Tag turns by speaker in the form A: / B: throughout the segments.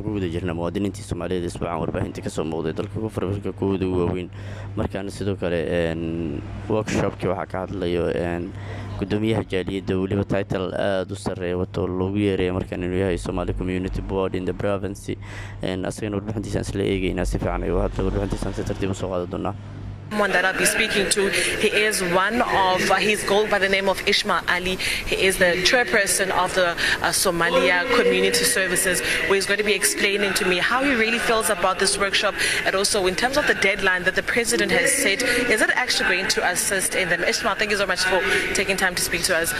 A: guud jirna muwaadiniintii Soomaaliyeed isbuucan warbaahinta ka soo muuqday dalka ugu farbarka kooda ugu weyn markaan sidoo kale workshopkii waxa ka hadlayo gudoomiyaha jaaliyadda waliba title aad u sareeyo wato loogu yeeray markaan inuu yahay Somali Community Board in the province asagana warbaahintiisa isla eegayna si fiican ay u hadlo warbaahintiisa si tartiib u soo qaado doonaa.
B: One that I'll be speaking to, he is one of, he's called by the name of Ismail Ali. He is the chairperson of the Somalia Community Services, where he's going to be explaining to me how he really feels about this workshop, and also in terms of the deadline that the president has set, is it actually going to assist in them? Ismail, thank you so much for taking time to speak to us.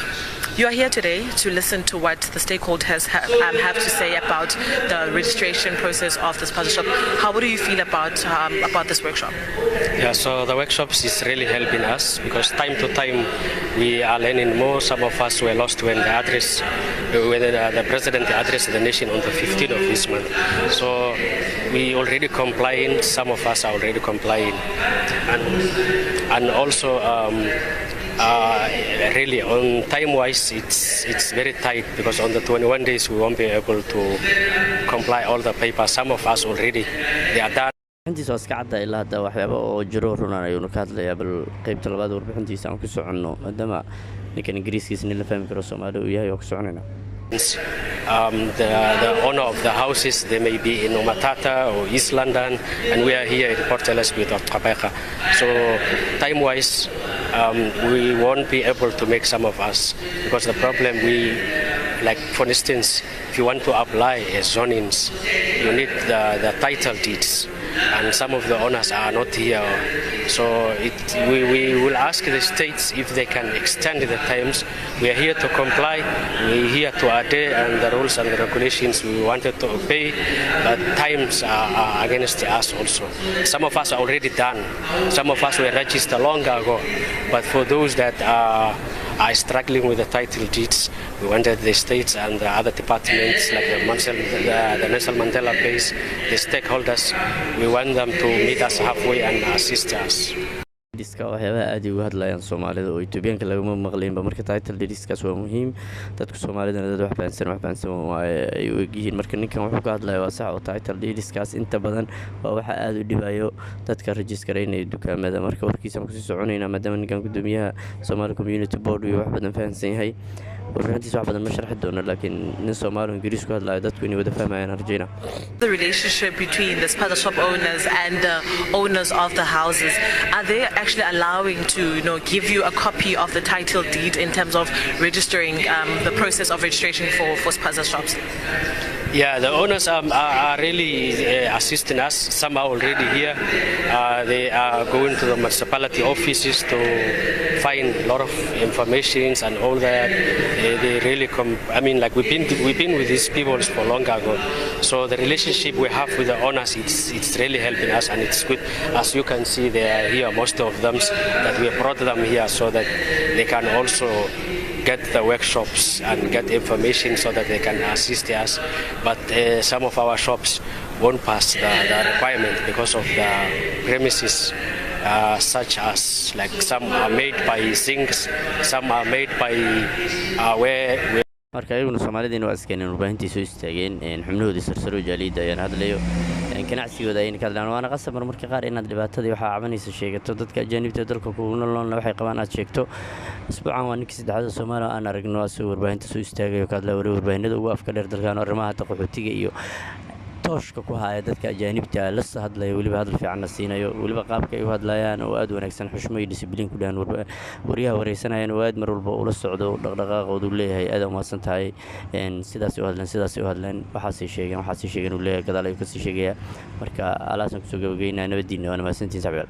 B: You are here today to listen to what the stakeholders have to say about the registration process of this partnership. How do you feel about this workshop?
C: Yeah, so the workshops is really helping us because time to time we are learning more. Some of us were lost when the president addressed the nation on the 15th of this month. So we already complying. Some of us are already complying, and also. Really on time-wise, it's very tight because on the 21 days we won't be able to comply all the papers. Some of us already they are done.
A: intii soo iska cadda ilaa hadda waxyaabo oo jiro runaan ayuu ka hadlayaa bal qaybta labaad warbixintiisa aan ku soconno maadaama ninkan Ingiriiskiisna la fahmi karo Soomaali uu yahay oo ku soconayna.
C: The owner of the houses, they may be in Umatata or East London, and we are here in Port Elizabeth of Tabeka. So time-wise, we won't be able to make some of us because the problem like for instance, if you want to apply as zonings, you need the title deeds, and some of the owners are not here. So we will ask the states if they can extend the times. We are here to comply. We are here to adhere and the rules and the regulations we wanted to obey, but times are against us also. Some of us are already done. Some of us were registered long ago, but for those that are struggling with the title deeds, we wanted the states and the other departments like the Nelson Mandela base, the stakeholders, we want them to meet us halfway and assist us.
A: diska waxyaaba aad ugu hadlayaan Soomaalida oo Itoobiyaanka laga maqleenba marka title deedskaas waa muhiim dadka Soomaalida dad wax fahansan ay u yihiin marka ninkan wuxuu ka hadlayaa waa sax oo title deedskaas inta badan waa waxa aad u dhibayo dadka register-aynay dukaamada marka warkiisa ku sii soconayna maadaama ninkan gudoomiyaha Somali Community Board uu wax badan fahansan yahay warbaahintiisa wax badan ma sharxi doono laakiin nin Soomaali Ingiriis ku hadlayo dadku inay wada fahmayaan arjayna.
B: The relationship between the spather shop owners and the owners of the houses, are they actually allowing to give you a copy of the title deed in terms of registering the process of registration for spather shops?
C: Yeah, the owners are really assisting us. Some are already here. They are going to the municipality offices to find a lot of information and all that. They really come. I mean, like we've been with these people for long ago. So the relationship we have with the owners, it's really helping us, and it's good. As you can see, they are here. Most of them that we brought them here so that they can also get the workshops and get information so that they can assist us. But some of our shops won't pass the requirement because of the premises, such as like some are made by sinks, some are made by where
A: marka ayaguna Soomaalidiina waa iskeeneen warbaahintiisa soo istaageen xubnahooda sarsaro jaaliyada ayaan hadlayo ganacsigooda ayaan ka hadlaan waana qasab marmarka qaar inaad dhibaatada waxa cabanaysa sheegato dadka ajaanibta dalka ku nool waxay qabaan aad sheegto isbuucan waa ninkii saddexaad Soomaaliya aan aragno asoo warbaahinta soo istaagayo ka hadlaa warbaahinada ugu afka dheer dalkan arrimaha qaxootiga iyo tooshka ku haya dadka ajaanibta la soo hadlayo waliba hadal fiican siinayo waliba qaabka ay u hadlayaan oo aad wanaagsan xushmo iyo discipline ku dhaan wariyaha wareysanayaan oo aad mar walba ula socdo dhaqdhaqaaqoodu leeyahay aad u maasan tahay sidaas u hadlaan waxaas ay sheegeen uu leeyahay gadaal ay ka sii sheegaya marka alaasan ku soo gabagaynaa nabadiina waa maasantiin saxaabada.